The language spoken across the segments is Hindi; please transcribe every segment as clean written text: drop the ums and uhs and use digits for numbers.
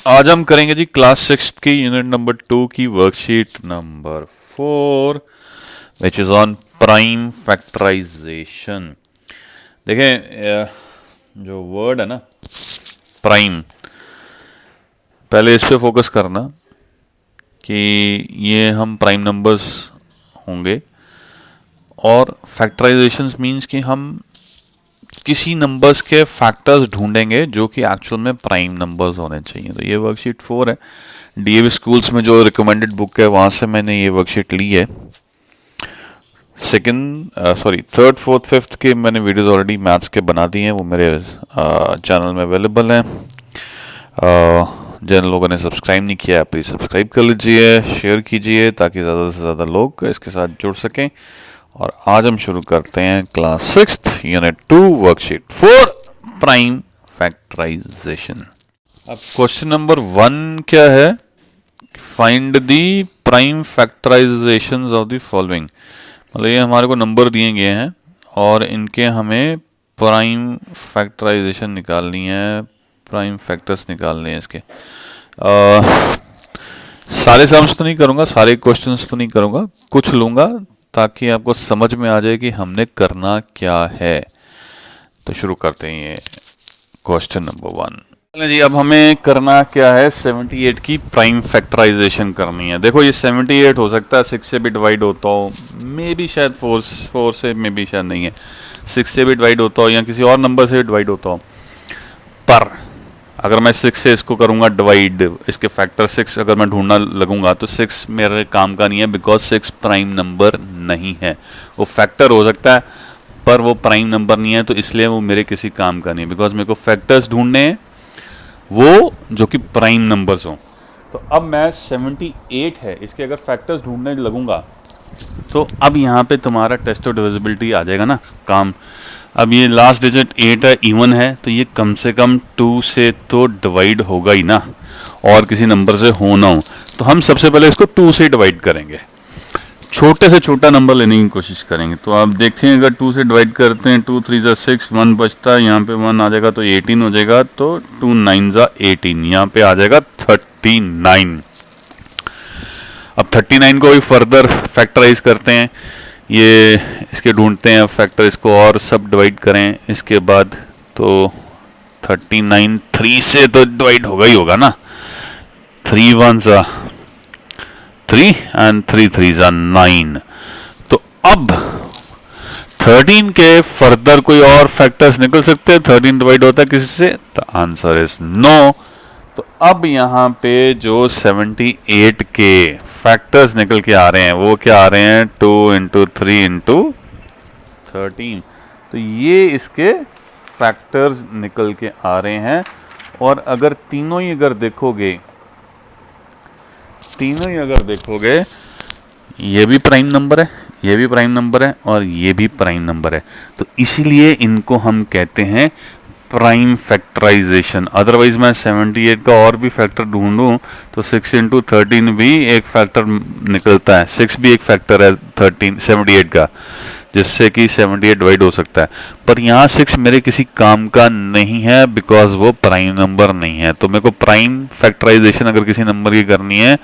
आज हम करेंगे जी क्लास 6 की यूनिट नंबर 2 की worksheet number 4 which is on prime factorization. देखें जो वर्ड है ना प्राइम, पहले इस पे फोकस करना कि ये हम प्राइम नंबर्स होंगे और फैक्टराइजेशन मीन्स कि हम किसी नंबर्स के फैक्टर्स ढूंढेंगे जो कि एक्चुअल में प्राइम नंबर्स होने चाहिए। तो ये वर्कशीट 4 है। डीएवी स्कूल्स में जो रिकमेंडेड बुक है वहाँ से मैंने ये वर्कशीट ली है। थर्ड फोर्थ फिफ्थ के मैंने वीडियोस ऑलरेडी मैथ्स के बना दिए हैं, वो मेरे चैनल में अवेलेबल हैं। जिन लोगों ने सब्सक्राइब नहीं किया है प्लीज़ सब्सक्राइब कर लीजिए, शेयर कीजिए ताकि ज़्यादा से ज़्यादा लोग इसके साथ जुड़ सकें। और आज हम शुरू करते हैं class 6 unit 2 worksheet 4 prime factorization. अब क्वेश्चन नंबर 1 क्या है? Find the prime factorizations of the following. मतलब ये हमारे को नंबर दिए गए हैं और इनके हमें प्राइम फैक्टराइजेशन निकालनी है, प्राइम फैक्टर्स निकालने हैं इसके। सारे सम्स तो नहीं करूँगा, सारे क्वेश्चंस तो नहीं करूँगा, कुछ लूँगा ताकि आपको समझ में आ जाए कि हमने करना क्या है। तो शुरू करते हैं ये क्वेश्चन नंबर 1। जी अब हमें करना क्या है? 78 की प्राइम फैक्टराइजेशन करनी है। देखो ये 78 हो सकता है 6 से भी डिवाइड होता हो, मे बी शायद 4 से, मे बी शायद नहीं है, 6 से भी डिवाइड होता हो या किसी और नंबर से डिवाइड होता हो। पर अगर मैं 6 से इसको करूँगा डिवाइड, इसके फैक्टर 6 अगर मैं ढूंढना लगूंगा तो 6 मेरे काम का नहीं है, बिकॉज 6 प्राइम नंबर नहीं है। वो फैक्टर हो सकता है पर वो प्राइम नंबर नहीं है, तो इसलिए वो मेरे किसी काम का नहीं है, बिकॉज मेरे को फैक्टर्स ढूंढने हैं वो जो कि प्राइम नंबर्स हों। तो अब मैं 78 है इसके अगर फैक्टर्स ढूंढने लगूंगा तो अब यहाँ पे तुम्हारा टेस्ट ऑफ डिविजिबिलिटी आ जाएगा ना काम। अब ये लास्ट डिजिट 8 है, इवन है, तो ये कम से कम 2 से तो डिवाइड होगा ही ना, और किसी नंबर से हो ना हो। तो हम सबसे पहले इसको 2 से डिवाइड करेंगे, छोटे से छोटा नंबर लेने की कोशिश करेंगे। तो आप देखें अगर 2 से डिवाइड करते हैं, 2 3 ज़ा 6, 1 बचता है, यहाँ पे 1 आ जाएगा तो 18 हो जाएगा, तो 2 9 ज़ा 18, यहाँ पे आ जाएगा 39। अब 39 को भी फर्दर फैक्टराइज करते हैं, ये इसके ढूंढते हैं फैक्टर, इसको और सब डिवाइड करें इसके बाद, तो 39 3 से तो डिवाइड होगा ही होगा ना, 3 1 ज़ा 3 एंड 3 3 ज़ा 9। तो अब 13 के फर्दर कोई और फैक्टर्स निकल सकते हैं? 13 डिवाइड होता है किसी से? तो आंसर इज नो। तो अब यहाँ पे जो 78 के फैक्टर्स निकल के आ रहे हैं वो क्या आ रहे हैं? 2 इंटू 3 इंटू 13। तो ये इसके फैक्टर्स निकल के आ रहे हैं। और अगर तीनों ही अगर देखोगे ये भी प्राइम नंबर है, ये भी प्राइम नंबर है और ये भी प्राइम नंबर है, तो इसीलिए इनको हम कहते हैं प्राइम फैक्टराइजेशन। अदरवाइज मैं 78 का और भी फैक्टर ढूंढूं तो 6 इंटू 13 भी एक फैक्टर निकलता है, 6 भी एक फैक्टर है 78 का, जिससे कि 78 डिवाइड हो सकता है। पर यहाँ 6 मेरे किसी काम का नहीं है बिकॉज वो प्राइम नंबर नहीं है। तो मेरे को प्राइम फैक्टराइजेशन अगर किसी नंबर की करनी है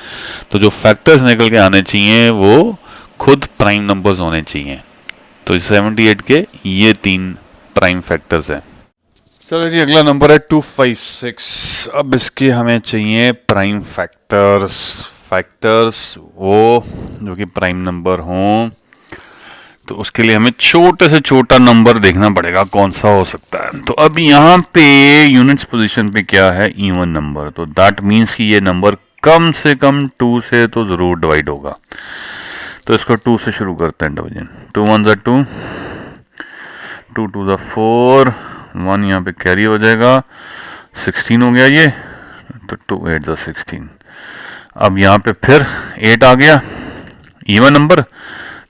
तो जो फैक्टर्स निकल के आने चाहिए वो खुद प्राइम नंबर्स होने चाहिए। तो 78 के ये 3 प्राइम फैक्टर्स हैं। चलो जी अगला नंबर है 256। अब इसके हमें चाहिए प्राइम फैक्टर्स वो जो कि प्राइम नंबर हों। तो उसके लिए हमें छोटे से छोटा नंबर देखना पड़ेगा कौन सा हो सकता है। तो अब यहाँ पे यूनिट्स पोजीशन पे क्या है? Even number. तो दैट मीन्स कि ये नंबर कम से कम 2 से तो ज़रूर डिवाइड होगा। तो इसको 2 से शुरू करते हैं डिवीजन। 2 1 ज़ा 2, 2 2 ज़ा 4, 1 यहाँ पे कैरी हो जाएगा, 16 हो गया ये, तो 2 8 ज़ा 16। अब यहाँ पे फिर 8 आ गया, इवन नंबर,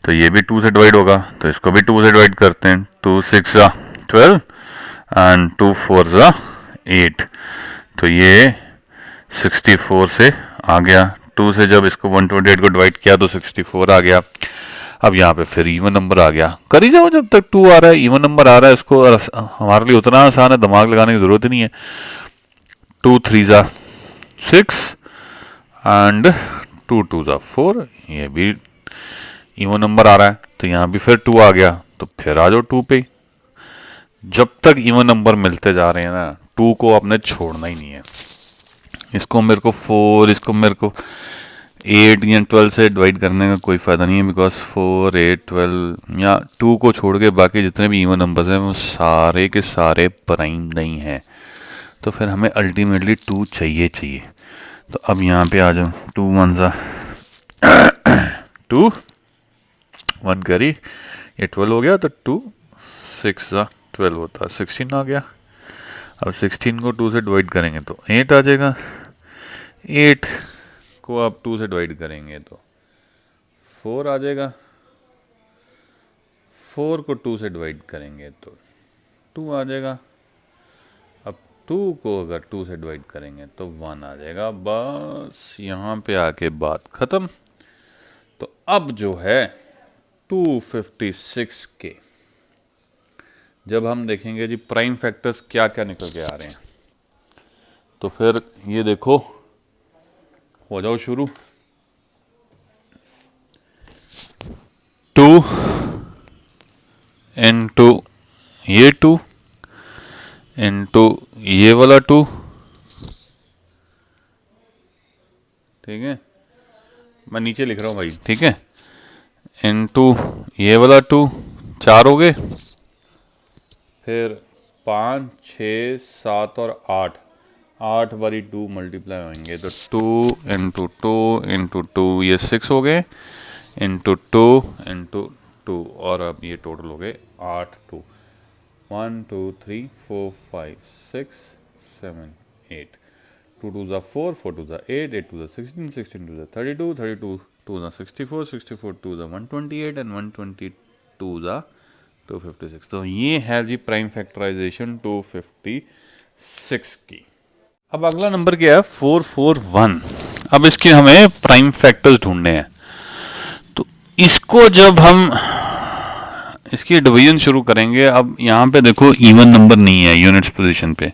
तो ये भी 2 से डिवाइड होगा, तो इसको भी 2 से डिवाइड करते हैं। 2 6 ज़ा 12 एंड 2 4 ज़ा 8, तो ये 64 से आ गया। 2 से जब इसको 128 को डिवाइड किया तो 64 आ गया। अब यहाँ पे फिर इवन नंबर आ गया, कर ही जाओ जब तक 2 आ रहा है, इवन नंबर आ रहा है, इसको हमारे लिए उतना आसान है, दिमाग लगाने की ज़रूरत ही नहीं है। 2 3 ज़ा 6 एंड 2 2 ज़ा 4, ये भी इवन नंबर आ रहा है, तो यहाँ भी फिर 2 आ गया, तो फिर आ जाओ 2 पे। जब तक इवन नंबर मिलते जा रहे हैं ना, 2 को आपने छोड़ना ही नहीं है। इसको मेरे को 4, इसको मेरे को 8 या 12 से डिवाइड करने का कोई फ़ायदा नहीं है, बिकॉज 4 8 12 या 2 को छोड़ के बाकी जितने भी इवन नंबर्स हैं वो सारे के सारे प्राइम नहीं हैं, तो फिर हमें अल्टीमेटली 2 चाहिए चाहिए। तो अब यहाँ पे आ जाओ, 2 1 ज़ा 2, 1 करी, ये 12 हो गया, तो 2 6 ज़ा 12 होता है, 16 आ गया। अब 16 को 2 से डिवाइड करेंगे तो 8 आ जाएगा, 8 को आप 2 से डिवाइड करेंगे तो 4 आ जाएगा, 4 को 2 से डिवाइड करेंगे तो 2 आ जाएगा। अब 2 को अगर 2 से डिवाइड करेंगे तो 1 आ जाएगा। बस यहाँ पे आके बात ख़त्म। तो अब जो है 256 के जब हम देखेंगे जी प्राइम फैक्टर्स क्या क्या निकल के आ रहे हैं, तो फिर ये देखो, हो जाओ शुरू। 2 इंटू ये 2 इंटू ये वाला 2, ठीक है, मैं नीचे लिख रहा हूँ भाई, ठीक है, इंटू ये वाला 2, 4 हो गए, फिर 5 6 7 और 8, 8 बारी 2 मल्टीप्लाई होंगे, तो 2 इंटू 2 इंटू 2, ये 6 हो गए, इंटू 2 इंटू 2, और अब ये टोटल हो गए 8 2, 1 2 3 4 5 6 7 8, 2 2 ज़ा 4, 4 2 ज़ा 8, 8 2 ज़ा 16, 16 2 ज़ा 32, 32 2 ज़ा 64, 64 2 ज़ा 128 एंड 122 ज़ा 256। तो ये है जी प्राइम फैक्टराइजेशन 256 की। अब अगला नंबर क्या है 441। अब इसके हमें प्राइम फैक्टर्स ढूंढने हैं, तो इसको जब हम इसकी डिवीजन शुरू करेंगे, अब यहाँ पे देखो इवन नंबर नहीं है यूनिट्स पोजीशन पे,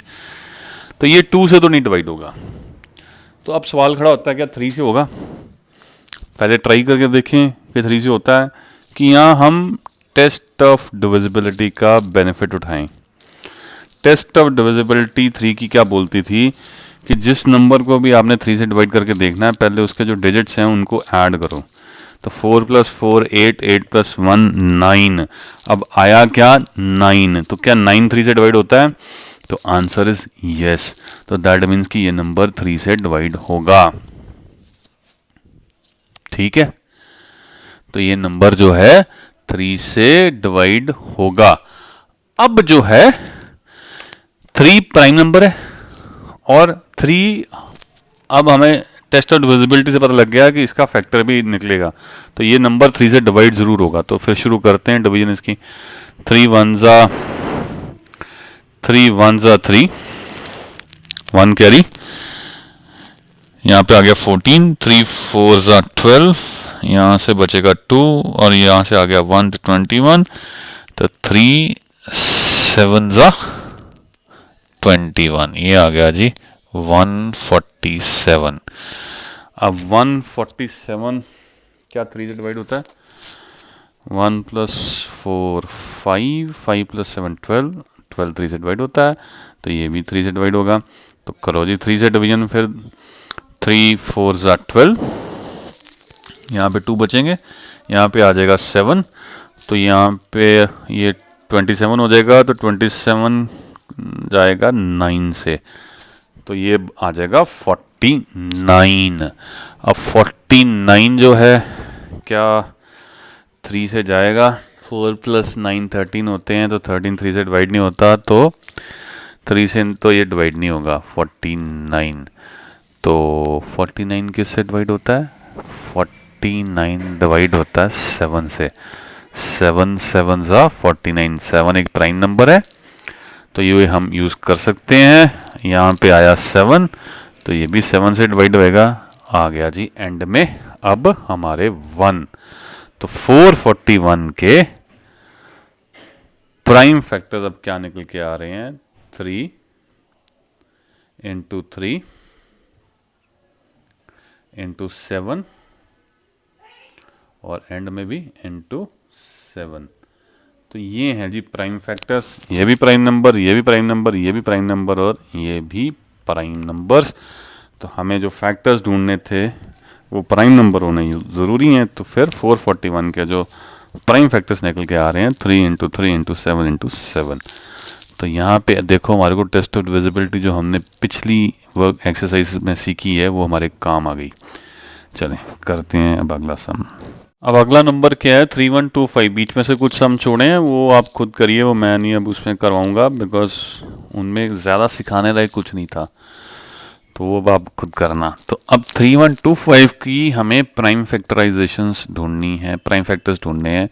तो ये 2 से तो नहीं डिवाइड होगा। तो अब सवाल खड़ा होता है क्या 3 से होगा? पहले ट्राई करके देखें कि 3 से होता है कि यहाँ हम टेस्ट ऑफ डिविजिबिलिटी का बेनिफिट उठाएं। टेस्ट ऑफ डिविजिबिलिटी 3 की क्या बोलती थी कि जिस नंबर को भी आपने 3 से डिवाइड करके देखना है, पहले उसके जो डिजिट्स हैं उनको ऐड करो। तो 4 + 4 8, 8 + 1 9, अब आया क्या 9, तो क्या 9 3 से डिवाइड होता है? तो आंसर इज यस। तो दैट मीन्स कि ये नंबर 3 से डिवाइड होगा, ठीक है। तो ये नंबर जो है 3 से डिवाइड होगा। अब जो है 3 प्राइम नंबर है, और 3 अब हमें टेस्ट ऑफ डिविजिबिलिटी से पता लग गया कि इसका फैक्टर भी निकलेगा, तो ये नंबर 3 से डिवाइड जरूर होगा। तो फिर शुरू करते हैं डिवीजन इसकी। 3 1 ज़ा 3, 1 कैरी, यहाँ पे आ गया 14, 3 4 ज़ा 12, यहाँ से बचेगा 2, और यहाँ से आ गया 1 तो 21, तो 3 7 ज़ा 21, ये आ गया जी 147। अब 147 क्या 3 से डिवाइड होता है? 1 + 4 5, 5 + 7 12, 12 3 से डिवाइड होता है, तो ये भी 3 से डिवाइड होगा। तो करो जी 3 से डिवीजन, फिर 3 4 ज़ा 12, यहाँ पे 2 बचेंगे, यहाँ पे आ जाएगा 7, तो यहाँ पे ये 27 हो जाएगा, तो 27 जाएगा 9 से, तो ये आ जाएगा 49। अब 49 जो है क्या 3 से जाएगा? 4 + 9 13 होते हैं, तो 13 3 से डिवाइड नहीं होता, तो 3 से तो ये डिवाइड नहीं होगा 49। तो 49 किससे डिवाइड होता है? 49 डिवाइड होता है 7 से। 7 7 ज़ा 49, 7 एक प्राइम नंबर है, तो ये हम यूज़ कर सकते हैं। यहाँ पे आया 7, तो ये भी 7 से डिवाइड होएगा, आ गया जी एंड में अब हमारे 1। तो 441 के प्राइम फैक्टर्स अब क्या निकल के आ रहे हैं? 3 × 3 इंटू 7 और एंड में भी इंटू 7। तो ये हैं जी प्राइम फैक्टर्स। ये भी प्राइम नंबर, ये भी प्राइम नंबर, ये भी प्राइम नंबर और ये भी प्राइम नंबर्स। तो हमें जो फैक्टर्स ढूंढने थे वो प्राइम नंबर होने ज़रूरी हैं। तो फिर 441 के जो प्राइम फैक्टर्स निकल के आ रहे हैं 3 इंटू 3 इंटू 7 इंटू 7। तो यहाँ पे देखो हमारे को टेस्ट ऑफ डिविजिबिलिटी जो हमने पिछली वर्क एक्सरसाइज में सीखी है वो हमारे काम आ गई। चलें करते हैं अब अगला सम। अब अगला नंबर क्या है 3125। बीच में से कुछ सम छोड़े हैं वो आप खुद करिए, वो मैं नहीं अब उसमें करवाऊँगा बिकॉज उनमें ज़्यादा सिखाने लायक कुछ नहीं था, तो वो आप खुद करना। तो अब 3125 की हमें प्राइम फैक्टराइजेशंस ढूंढनी है, प्राइम फैक्टर्स ढूंढने हैं।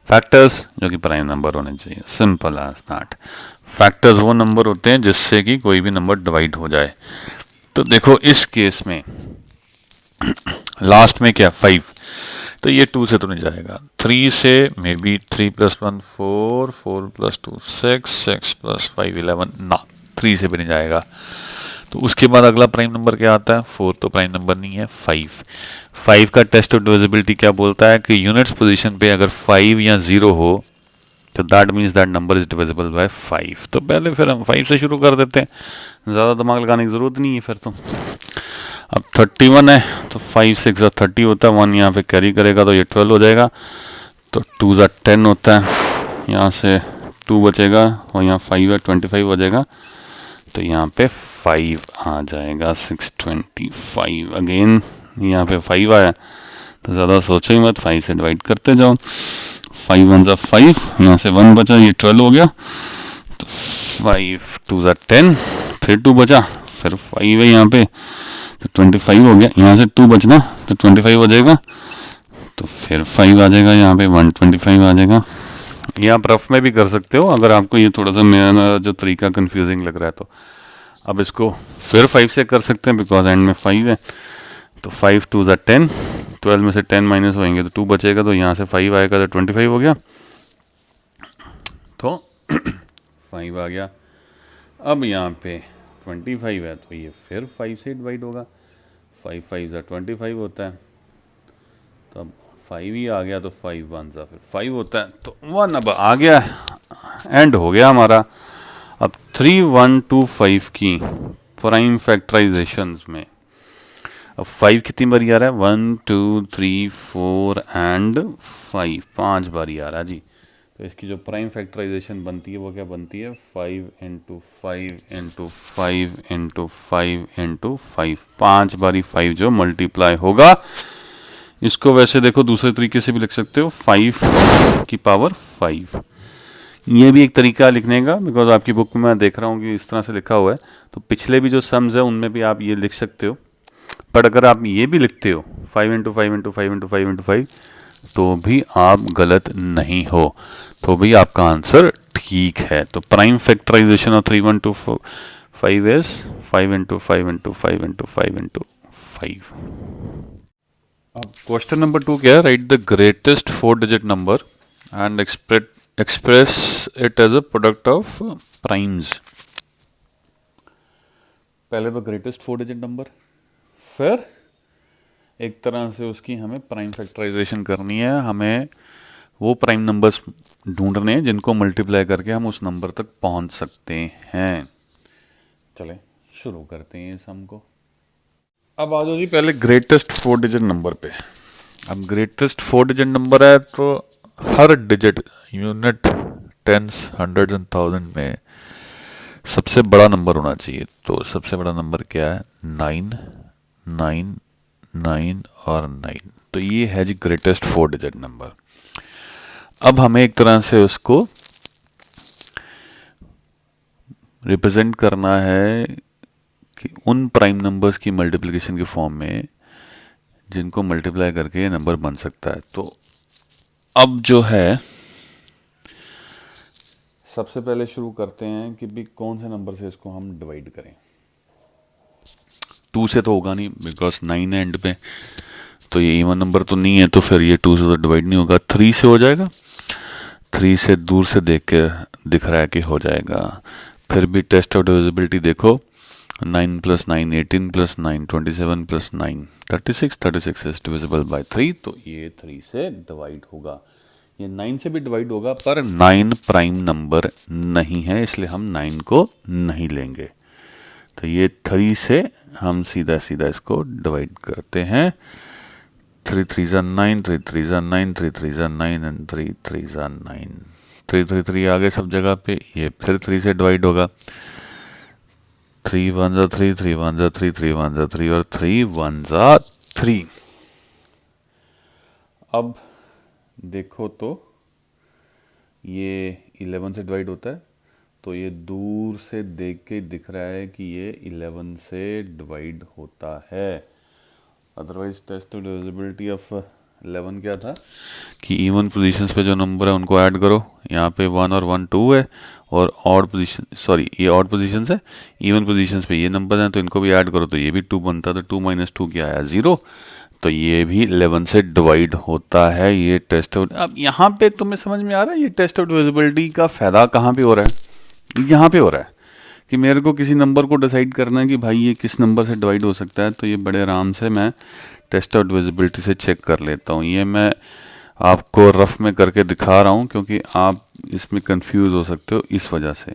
फैक्टर्स जो कि प्राइम नंबर होने चाहिए, सिंपल एज दैट। फैक्टर्स वो नंबर होते हैं जिससे कि कोई भी नंबर डिवाइड हो जाए। तो देखो इस केस में लास्ट में क्या 5, तो ये 2 से तो नहीं जाएगा। 3 से मे बी 3 + 1 4, 4 + 2 6, 6 + 5 11 ना, 3 से भी नहीं जाएगा। तो उसके बाद अगला प्राइम नंबर क्या आता है 4, तो प्राइम नंबर नहीं है 5 का टेस्ट ऑफ डिविजिबिलिटी क्या बोलता है कि यूनिट्स पोजीशन पे अगर 5 या 0 हो तो that means that number is divisible by 5। तो पहले फिर हम 5 से शुरू कर देते हैं, ज़्यादा दिमाग लगाने की ज़रूरत नहीं है फिर तो। अब 31 है तो 5 6 30 होता है, 1 यहाँ पे कैरी करेगा तो ये 12 हो जाएगा। तो 2 10 होता है, यहाँ से 2 बचेगा और यहाँ 5 है 25 हो जाएगा। तो यहाँ पे 5 आ जाएगा 625। अगेन यहाँ पे 5 आया तो ज़्यादा सोचो ही मत, 5 से डिवाइड करते जाओ। 5 1 ज़ा 5, यहाँ से 1 बचा, ये 12 हो गया। तो 5 2 ज़ा 10, फिर 2 बचा, फिर 5 है यहाँ पे तो 25 हो गया। यहाँ से 2 बचना तो 25 हो जाएगा। तो फिर 5 आ जाएगा, यहाँ पे 125 आ जाएगा। ये आप रफ में भी कर सकते हो अगर आपको ये थोड़ा सा मेरा जो तरीका कंफ्यूजिंग लग रहा है तो। अब इसको फिर 5 से कर सकते हैं बिकॉज एंड में 5 है। तो 5 2 ज़ा 10, 12 में से 10 माइनस होएंगे तो 2 बचेगा, तो यहाँ से 5 आएगा तो 25 हो गया। तो 5 आ गया। अब यहाँ पे 25 है तो ये फिर 5 से डिवाइड होगा। 5 5 ज़ा 25 होता है। तो अब 5 ही आ गया तो 5 1 ज़ा फिर 5 होता है। तो 1 अब आ गया, एंड हो गया हमारा। अब 3125 की प्राइम फैक्टराइजेशंस में अब 5 कितनी बारी आ रहा है 1 2 3 4 एंड 5, 5 बारी आ रहा है जी। तो इसकी जो प्राइम फैक्टराइजेशन बनती है वो क्या बनती है 5 × 5 × 5 × 5 × 5, 5 बारी 5 जो मल्टीप्लाई होगा। इसको वैसे देखो दूसरे तरीके से भी लिख सकते हो 5 की पावर 5। ये भी एक तरीका लिखने का बिकॉज आपकी बुक में मैं देख रहा हूँ कि इस तरह से लिखा हुआ है। तो पिछले भी जो सम्स है उनमें भी आप ये लिख सकते हो, पर अगर आप ये भी लिखते हो 5 × 5 × 5 × 5 × 5 तो भी आप गलत नहीं हो, तो भी आपका आंसर ठीक है। तो प्राइम फैक्टराइजेशन ऑफ 3125 इज 5 × 5 × 5 × 5 × 5। अब क्वेश्चन नंबर 2 क्या है, write the greatest 4 digit number and express it as a product of primes. पहले तो ग्रेटेस्ट 4 डिजिट नंबर, फिर एक तरह से उसकी हमें प्राइम फैक्टराइजेशन करनी है। हमें वो प्राइम नंबर्स ढूंढने हैं जिनको मल्टीप्लाई करके हम उस नंबर तक पहुंच सकते हैं। चले शुरू करते हैं इस सम को। अब आ जाओ जी पहले ग्रेटेस्ट 4 डिजिट नंबर पे। अब ग्रेटेस्ट 4 डिजिट नंबर है तो हर digit unit, tens, hundreds and thousand में सबसे बड़ा नंबर होना चाहिए। तो सबसे बड़ा नंबर क्या है 9 9 9 और 9। तो ये है जी ग्रेटेस्ट 4 डिजिट नंबर। अब हमें एक तरह से उसको रिप्रेजेंट करना है कि उन प्राइम नंबर्स की मल्टीप्लिकेशन के फॉर्म में जिनको मल्टीप्लाई करके ये नंबर बन सकता है। तो अब जो है सबसे पहले शुरू करते हैं कि भी कौन से नंबर से इसको हम डिवाइड करें। 2 से तो होगा नहीं बिकॉज 9 है एंड पे, तो ये इवन नंबर तो नहीं है, तो फिर ये 2 से तो डिवाइड नहीं होगा। 3 से हो जाएगा, 3 से दूर से देख के दिख रहा है कि हो जाएगा। फिर भी टेस्ट ऑफ डिविजिबिलिटी देखो, 9 plus 9 18 plus 9 27 plus 9 36, 36 is divisible by 3, तो ये 3 से डिवाइड होगा। ये 9 से भी डिवाइड होगा पर 9 प्राइम नंबर नहीं है, इसलिए हम 9 को नहीं लेंगे। तो ये 3 से हम सीधा सीधा इसको डिवाइड करते हैं। 3 3 जा 9, 3 3 जा 9, 3 3 जा 9 एंड 3 3 जा 9, 3 3 3 आ गए सब जगह पे। ये फिर 3 से डिवाइड होगा। 3 1 जा 3, 3 1 जा 3, 3 1 जा 3 और 3 1 जा 3। अब देखो तो ये 11 से डिवाइड होता है, तो ये दूर से देख के दिख रहा है कि ये 11 से डिवाइड होता है। अदरवाइज टेस्ट डिविजिबिलिटी ऑफ 11 क्या था कि इवन पोजीशंस पे जो नंबर है उनको ऐड करो। यहाँ पे 1 और 1 2 है, और ऑड पोजीशन, सॉरी ये ऑड पोजीशंस है, इवन पोजीशंस पे ये नंबर हैं तो इनको भी ऐड करो, तो ये भी 2 बनता है। तो 2 माइनस 2 क्या आया 0, तो ये भी 11 से डिवाइड होता है। ये टेस्ट ऑफ, अब यहाँ पे तुम्हें समझ में आ रहा है ये टेस्ट ऑफ डिविजिबिलिटी का फायदा कहाँ पे हो रहा है? यहाँ पे हो रहा है कि मेरे को किसी नंबर को डिसाइड करना है कि भाई ये किस नंबर से डिवाइड हो सकता है, तो ये बड़े आराम से मैं टेस्ट ऑफ डिविजिबिलिटी से चेक कर लेता हूँ। ये मैं आपको रफ में करके दिखा रहा हूँ क्योंकि आप इसमें कंफ्यूज हो सकते हो इस वजह से।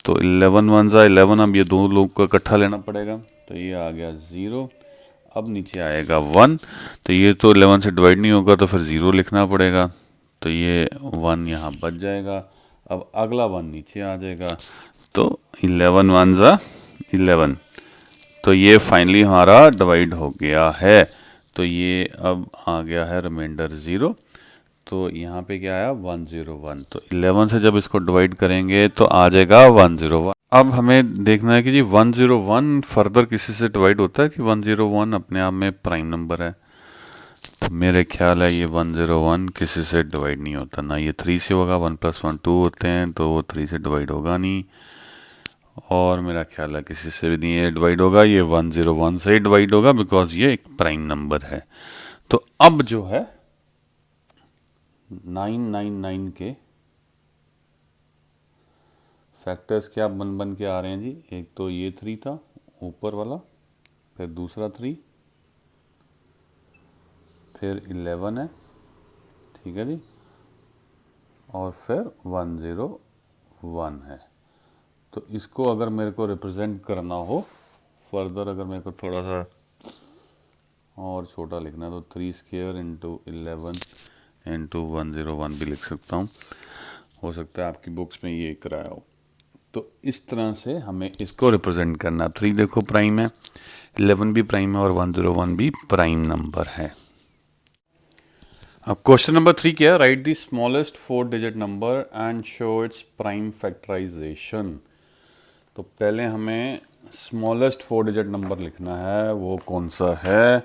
तो 11 1 जा 11, अब ये दो लोग को इकट्ठा लेना पड़ेगा, तो ये आ गया 0। अब नीचे आएगा 1, तो ये तो 11 से डिवाइड नहीं होगा तो फिर 0 लिखना पड़ेगा, तो ये 1 यहाँ बच जाएगा। अब अगला 1 नीचे आ जाएगा, तो 11 1 जा 11, तो ये फाइनली हमारा डिवाइड हो गया है। तो ये अब आ गया है रिमाइंडर 0, तो यहाँ पे क्या आया 101। तो 11 से जब इसको डिवाइड करेंगे तो आ जाएगा 101। अब हमें देखना है कि जी 101 फर्दर किसी से डिवाइड होता है कि 101 अपने आप में प्राइम नंबर है? तो मेरे ख्याल है ये 101 किसी से डिवाइड नहीं होता, ना ये 3 से होगा, 1 + 1 2 होते हैं तो वो 3 से डिवाइड होगा नहीं, और मेरा ख्याल है किसी से भी नहीं ये डिवाइड होगा। ये 101 से ही डिवाइड होगा बिकॉज ये एक प्राइम नंबर है। तो अब जो है 999 के फैक्टर्स क्या बन बन के आ रहे हैं जी? एक तो ये 3 था ऊपर वाला, फिर दूसरा 3, फिर 11 है, ठीक है जी, और फिर 101 है। तो इसको अगर मेरे को रिप्रेजेंट करना हो फर्दर, अगर मेरे को थोड़ा सा और छोटा लिखना है तो 3 स्क्वायर इंटू 11 इंटू 101 भी लिख सकता हूँ, हो सकता है आपकी बुक्स में ये कराया हो। तो इस तरह से हमें इसको रिप्रेजेंट करना। 3 देखो प्राइम है, 11 भी प्राइम है और 101 भी प्राइम नंबर है। अब क्वेश्चन नंबर 3 क्या है? Write the smallest 4 digit number and show its prime factorization. तो पहले हमें स्मॉलेस्ट 4 डिजिट नंबर लिखना है, वो कौन सा है?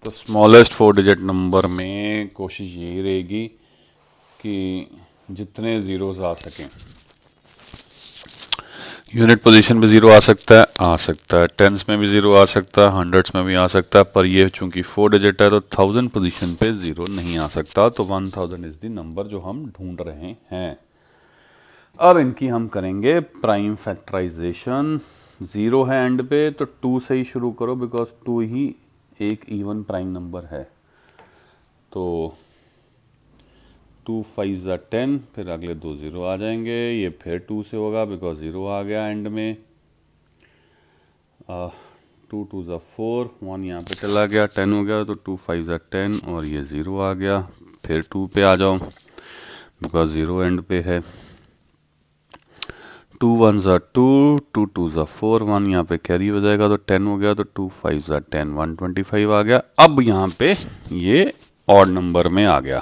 तो स्मॉलेस्ट 4 डिजिट नंबर में कोशिश यही रहेगी कि जितने ज़ीरोज़ आ सकें। यूनिट पोजीशन पे ज़ीरो आ सकता है, टेंस में भी ज़ीरो आ सकता है, हंड्रेड्स में भी आ सकता है, पर ये चूंकि 4 डिजिट है तो 1000 पोजीशन पे ज़ीरो नहीं आ सकता। तो 1000 इज़ द नंबर जो हम ढूंढ रहे हैं। अब इनकी हम करेंगे प्राइम फैक्टराइजेशन। 0 है एंड पे तो 2 से ही शुरू करो बिकॉज 2 ही एक इवन प्राइम नंबर है। तो 2 5 जा 10, फिर अगले 2 0 आ जाएंगे, ये फिर 2 से होगा बिकॉज 0 आ गया एंड में। 2 2 जा 4, 1 यहाँ पे चला गया, 10 हो गया, तो 2 5 जा 10 और ये 0 आ गया, फिर 2 पे आ जाओ बिकॉज 0 एंड पे है। 2 1 जा 2, 2 2 जा 4, 1 यहाँ पे कैरी हो जाएगा तो 10 हो गया, तो 2 5 जा 10, 125 आ गया। अब यहाँ पे ये ऑड नंबर में आ गया।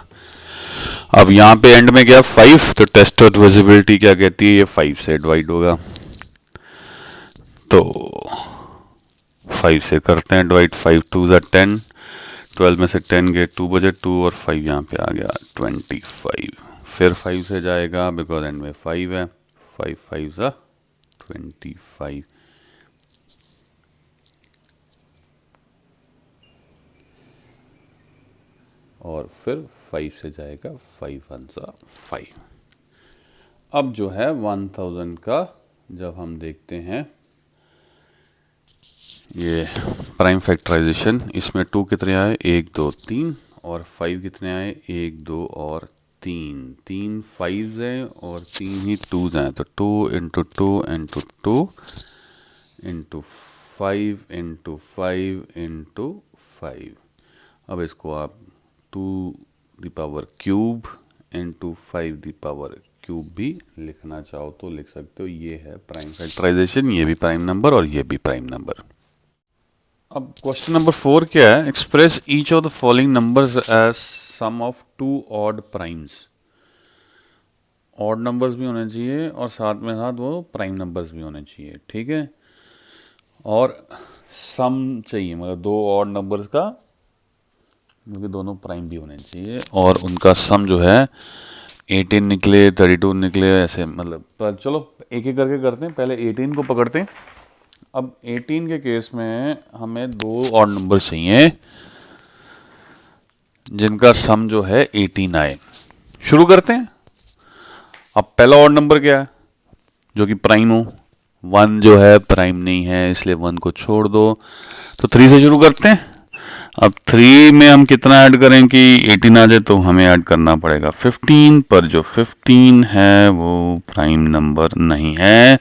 अब यहाँ पे एंड में गया 5, तो टेस्ट ऑफ डिविजिबिलिटी क्या कहती है? ये 5 से डिवाइड होगा, तो 5 से करते हैं डिवाइड। 5 2 जा 10, 12 में से 10 गए 2 बजे, 2 और 5 यहाँ पे आ गया 25, फिर 5 से जाएगा बिकॉज एंड में 5 है, 5 5 जा 25, और फिर 5 से जाएगा 5 1 जा 5। अब जो है 1000 का जब हम देखते हैं ये प्राइम फैक्टराइजेशन, इसमें 2 कितने आए, 1 2 3, और 5 कितने आए, 1 2 और 3, 3 5 हैं और 3 ही 2 हैं, तो 2 into 2 into 2 into 5 into 5 into 5। अब इसको आप 2 the power cube into 5 the power cube भी लिखना चाहो तो लिख सकते हो। ये है प्राइम फैक्टराइजेशन, ये भी प्राइम नंबर और ये भी प्राइम नंबर। अब क्वेश्चन नंबर 4 क्या है, express each of the following numbers as sum of 2 odd primes. Odd numbers भी होने चाहिए और साथ में साथ वो प्राइम नंबर्स भी होने चाहिए, ठीक है। और सम चाहिए, मतलब 2 ऑड नंबर्स का, क्योंकि दोनों प्राइम भी होने चाहिए, और उनका सम जो है 18 निकले, 32 निकले, ऐसे मतलब। पर चलो एक एक करके करते हैं, पहले 18 को पकड़ते हैं। अब 18 के केस में हमें 2 ऑड नंबर चाहिए जिनका सम जो है 18 आए। शुरू करते हैं। अब पहला ऑड नंबर क्या है जो कि प्राइम हो, 1 जो है प्राइम नहीं है, इसलिए 1 को छोड़ दो, तो 3 से शुरू करते हैं। अब 3 में हम कितना ऐड करें कि 18 आ जाए, तो हमें ऐड करना पड़ेगा 15, पर जो 15 है वो प्राइम नंबर नहीं है,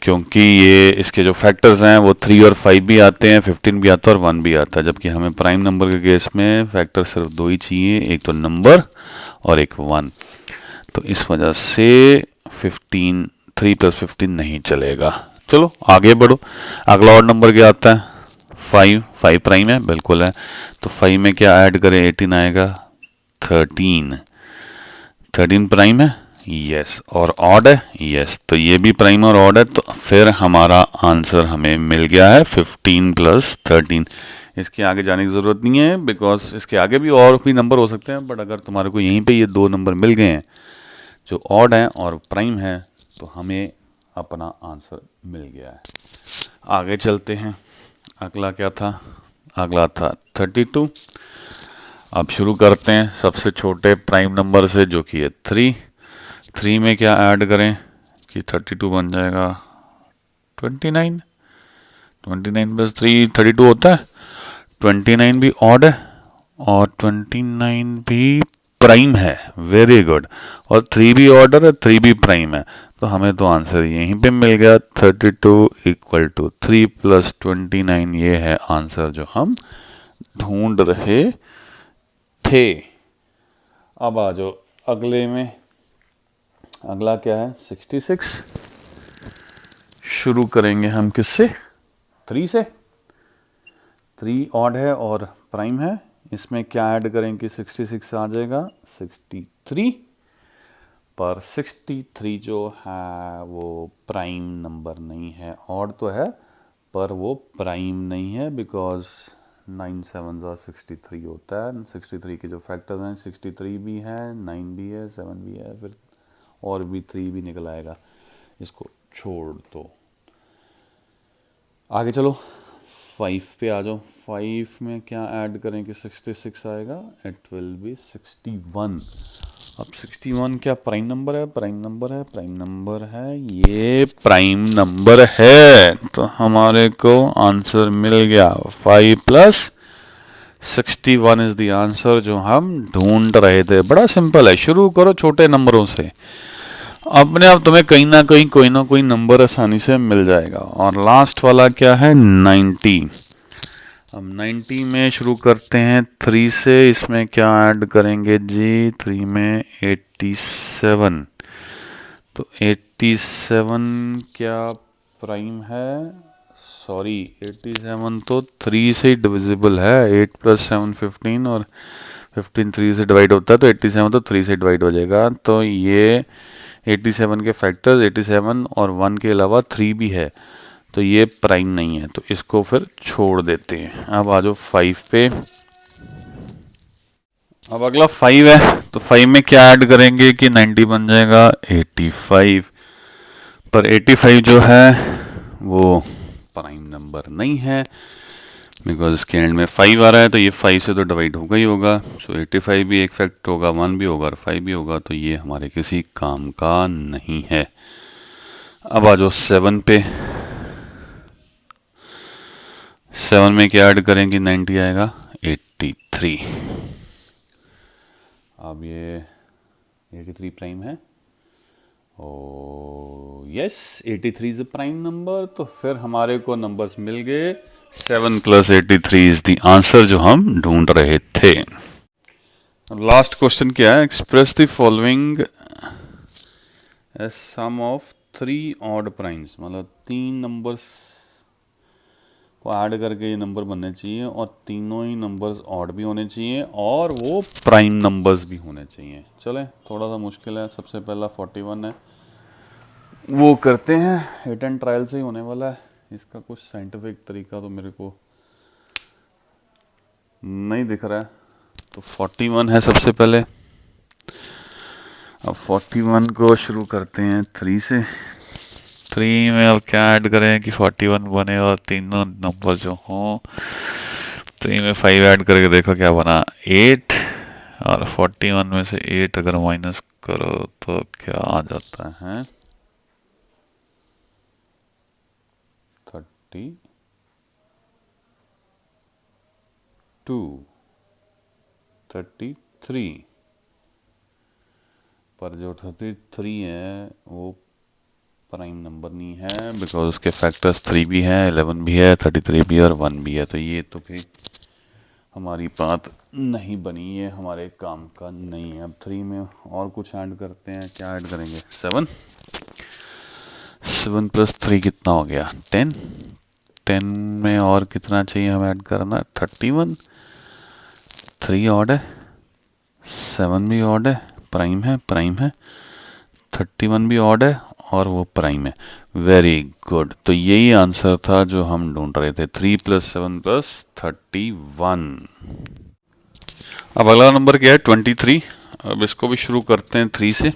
क्योंकि ये इसके जो फैक्टर्स हैं वो 3 और 5 भी आते हैं, 15 भी आता है और 1 भी आता है, जबकि हमें प्राइम नंबर के केस में फैक्टर सिर्फ 2 ही चाहिए, एक तो नंबर और एक 1। तो इस वजह से 15, 3 + 15 नहीं चलेगा। चलो आगे बढ़ो। अगला ऑड नंबर क्या आता है, 5। 5 प्राइम है, बिल्कुल है, तो 5 में क्या ऐड करें, 18 आएगा, 13। 13 प्राइम है, यस, और ऑड है, यस, तो ये भी प्राइम और ऑड है, तो फिर हमारा आंसर हमें मिल गया है 15 + 13। इसके आगे जाने की ज़रूरत नहीं है, बिकॉज इसके आगे भी और भी नंबर हो सकते हैं, बट अगर तुम्हारे को यहीं पे ये 2 नंबर मिल गए हैं जो ऑड हैं और प्राइम है, तो हमें अपना आंसर मिल गया है। आगे चलते हैं। अगला क्या था, अगला था 32। अब शुरू करते हैं सबसे छोटे प्राइम नंबर से, जो कि है 3। 3 में क्या ऐड करें कि 32 बन जाएगा 29। 29 + 3 32 होता है। 29 भी ऑड है और 29 भी प्राइम है, वेरी गुड, और 3 भी ऑर्डर है, 3 भी प्राइम है, तो हमें तो आंसर यहीं पे मिल गया, 32 = 3 + 29। ये है आंसर जो हम ढूंढ रहे थे। अब आ जाओ अगले में। अगला क्या है, 66। शुरू करेंगे हम किससे, 3 से। 3 ऑड है और प्राइम है, इसमें क्या ऐड करें कि 66 आ जाएगा 63, पर 63 जो है वो प्राइम नंबर नहीं है, ऑड तो है पर वो प्राइम नहीं है, बिकॉज 9 7 63 होता है। 63 के जो फैक्टर्स हैं, 63 भी है, 9 भी है, 7 भी है, फिर और भी 3 भी निकल आएगा, इसको छोड़ दो। आगे चलो 5 पे आ जाओ। 5 में क्या ऐड करें कि 66 आएगा, इट विल बी 61। अब 61 क्या प्राइम नंबर है, प्राइम नंबर है, प्राइम नंबर है, ये प्राइम नंबर है, तो हमारे को आंसर मिल गया 5 + 61 इज द आंसर जो हम ढूंढ रहे थे। बड़ा सिंपल है, शुरू करो छोटे नंबरों से, अपने आप तुम्हें कहीं ना कहीं कोई ना कोई नंबर आसानी से मिल जाएगा। और लास्ट वाला क्या है, 90। अब 90 में शुरू करते हैं 3 से, इसमें क्या ऐड करेंगे जी, 3 में 87, तो 87 क्या प्राइम है, सॉरी 87 तो 3 से ही डिविजिबल है, 8 + 7 15, और 15 3 से डिवाइड होता है, तो 87 तो 3 से डिवाइड हो जाएगा, तो ये 87 के फैक्टर्स 87 और 1 के अलावा 3 भी है, तो ये प्राइम नहीं है, तो इसको फिर छोड़ देते हैं। अब आ जाओ 5 पे। अब अगला 5 है, तो 5 में क्या ऐड करेंगे कि 90 बन जाएगा 85, पर 85 जो है वो प्राइम नंबर नहीं है, बिकॉज इसके एंड में 5 आ रहा है, तो ये 5 से तो डिवाइड होगा ही होगा, सो 85 भी एक फैक्ट होगा, 1 भी होगा और 5 भी होगा, तो ये हमारे किसी काम का नहीं है। अब आ जाओ 7 पे। 7 में क्या ऐड करेंगे, 90 आएगा, 83। अब ये 83 प्राइम है। ओ yes, 83 is a prime number. तो फिर हमारे को नंबर्स मिल गए। 7 + 83 इज द आंसर जो हम ढूंढ रहे थे। लास्ट क्वेश्चन क्या है, express the following as sum of 3 odd primes. मतलब 3 नंबर्स को ऐड करके ये नंबर बनने चाहिए और तीनों ही नंबर्स ऑड भी होने चाहिए और वो प्राइम नंबर्स भी होने चाहिए। चले, थोड़ा सा मुश्किल है। सबसे पहला 41 है, वो करते हैं। हिट एंड ट्रायल से ही होने वाला है। इसका कुछ साइंटिफिक तरीका तो मेरे को नहीं दिख रहा है। तो 41 है सबसे पहले। अब 41 को शुरू करते हैं 3 से। 3 में अब क्या ऐड करें कि 41 बने और तीनों नंबर जो हों। 3 में 5 ऐड करके देखो क्या बना, 8। और 41 में से 8 अगर माइनस करो तो क्या आ जाता है, 33। पर जो 33 है वो प्राइम नंबर नहीं है, बिकॉज उसके फैक्टर्स 3 भी हैं, 11 भी है, 33 भी है और 1 भी है। तो ये तो फिर हमारी बात नहीं बनी, ये हमारे काम का नहीं है। अब 3 में और कुछ ऐड करते हैं। क्या ऐड करेंगे, 7। 7 + 3 कितना हो गया, 10। 10 में और कितना चाहिए हमें ऐड करना, 31। 3 ऑड है, 7 भी ऑड है, प्राइम है, प्राइम है। 31 भी ऑड है और वो प्राइम है। Very good. तो यही आंसर था जो हम ढूंढ रहे थे, 3 + 7 + 31। अब अगला नंबर क्या है, 23। अब इसको भी शुरू करते हैं 3 से।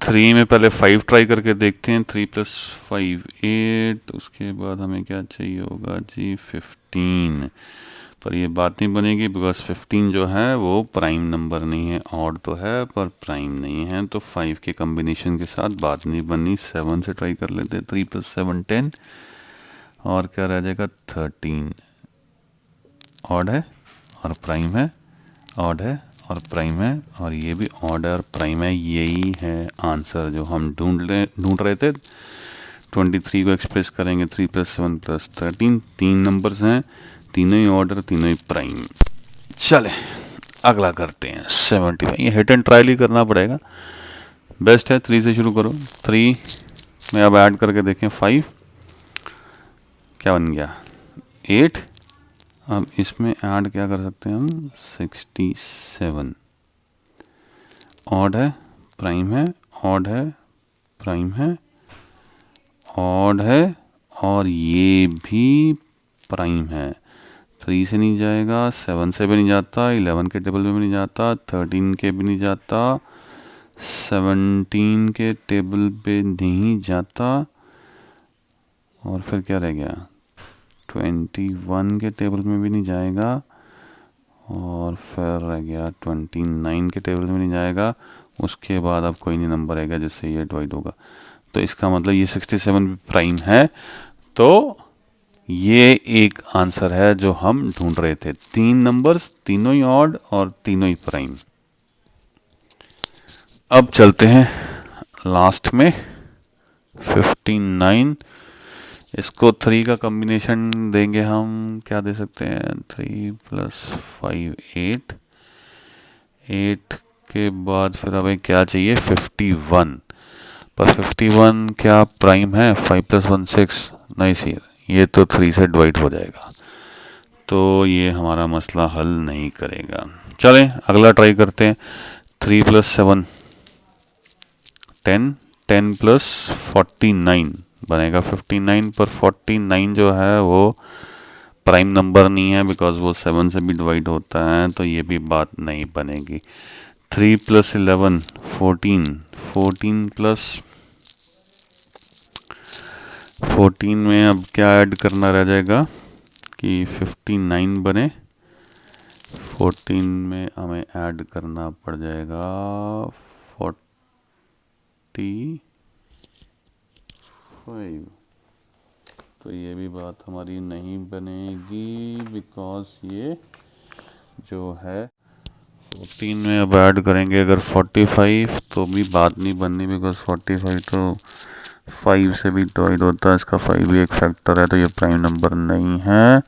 3 में पहले 5 ट्राई करके देखते हैं। 3 + 5 8। उसके बाद हमें क्या चाहिए होगा जी, 15। पर ये बात नहीं बनेगी, बिकॉज 15 जो है वो प्राइम नंबर नहीं है। ऑड तो है पर प्राइम नहीं है। तो 5 के कम्बिनेशन के साथ बात नहीं बनी। 7 से ट्राई कर लेते हैं। 3 + 7 10। और क्या रह जाएगा, 13। ऑड है और प्राइम है, ऑड है और प्राइम है, और ये भी ऑड है और प्राइम है। यही है आंसर जो हम ढूंढ रहे थे। 23 को एक्सप्रेस करेंगे 3 + 7 + 13। 3 नंबर्स हैं, तीनों ही ऑर्डर, तीनों ही प्राइम। चले अगला करते हैं 75। ये हिट एंड ट्रायल ही करना पड़ेगा, बेस्ट है। 3 से शुरू करो। 3 में अब ऐड करके देखें, 5 क्या बन गया, 8। अब इसमें ऐड क्या कर सकते हैं हम, 67। ऑड है, प्राइम है, ऑड है, प्राइम है, ऑड है और ये भी प्राइम है। 3 से नहीं जाएगा, 7 से भी नहीं जाता, 11 के टेबल में भी नहीं जाता, 13 के भी नहीं जाता, 17 के टेबल पे नहीं जाता। और फिर क्या रह गया, 21 के टेबल में भी नहीं जाएगा। और फिर रह गया 29 के टेबल में नहीं जाएगा। उसके बाद अब कोई नहीं नंबर आएगा जिससे ये डिवाइड होगा। तो इसका मतलब ये 67 भी प्राइम है। तो ये एक आंसर है जो हम ढूंढ रहे थे। 3 नंबर्स, तीनों ही ऑड और तीनों ही प्राइम। अब चलते हैं लास्ट में 59। इसको 3 का कॉम्बिनेशन देंगे हम। क्या दे सकते हैं, 3 + 5 8। 8 के बाद फिर हमें क्या चाहिए, 51। पर 51 क्या प्राइम है, 5 + 1 6। नहीं सी, ये तो 3 से डिवाइड हो जाएगा। तो ये हमारा मसला हल नहीं करेगा। चलें अगला ट्राई करते हैं। 3 + 7 10। 10 + 49 बनेगा 59। पर 49 जो है वो प्राइम नंबर नहीं है, बिकॉज वो 7 से भी डिवाइड होता है। तो ये भी बात नहीं बनेगी। 3 + 11 14। 14 + 14 में अब क्या ऐड करना रह जाएगा कि 59 बने। 14 में हमें ऐड करना पड़ जाएगा 45। तो ये भी बात हमारी नहीं बनेगी, बिकॉज ये जो है 14 में अब ऐड करेंगे अगर 45 तो भी बात नहीं बननी, बिकॉज 45 तो 5 से भी डिवाइड होता है, इसका 5 भी एक फैक्टर है, तो ये प्राइम नंबर नहीं है।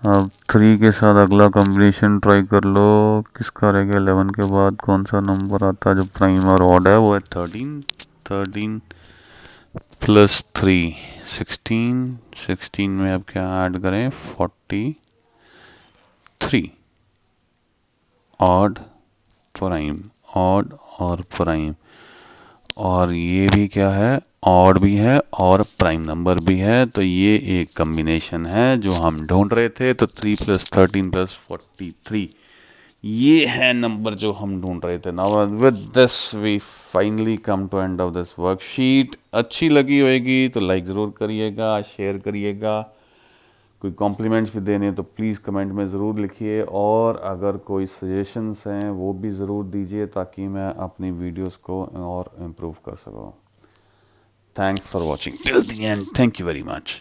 अब 3 के साथ अगला कॉम्बिनेशन ट्राई कर लो, किसका रह गया 11 के बाद कौन सा नंबर आता है जो प्राइम और ऑड है, वो है 13। 13 प्लस 3 16। 16 में अब क्या ऐड करें 43, ऑड प्राइम, ऑड और प्राइम, और ये भी क्या है ऑड भी है और प्राइम नंबर भी है, तो ये एक कॉम्बिनेशन है जो हम ढूंढ रहे थे। तो 3 + 13 + 43 ये है नंबर जो हम ढूंढ रहे थे। Now with this we finally come to end of this worksheet. अच्छी लगी होगी तो लाइक ज़रूर करिएगा, शेयर करिएगा, कोई कॉम्प्लीमेंट्स भी देने तो प्लीज़ कमेंट में ज़रूर लिखिए, और अगर कोई सजेशंस हैं वो भी ज़रूर दीजिए ताकि मैं अपनी वीडियोस को और इम्प्रूव कर सकूँ। Thanks for watching till the end, thank you very much.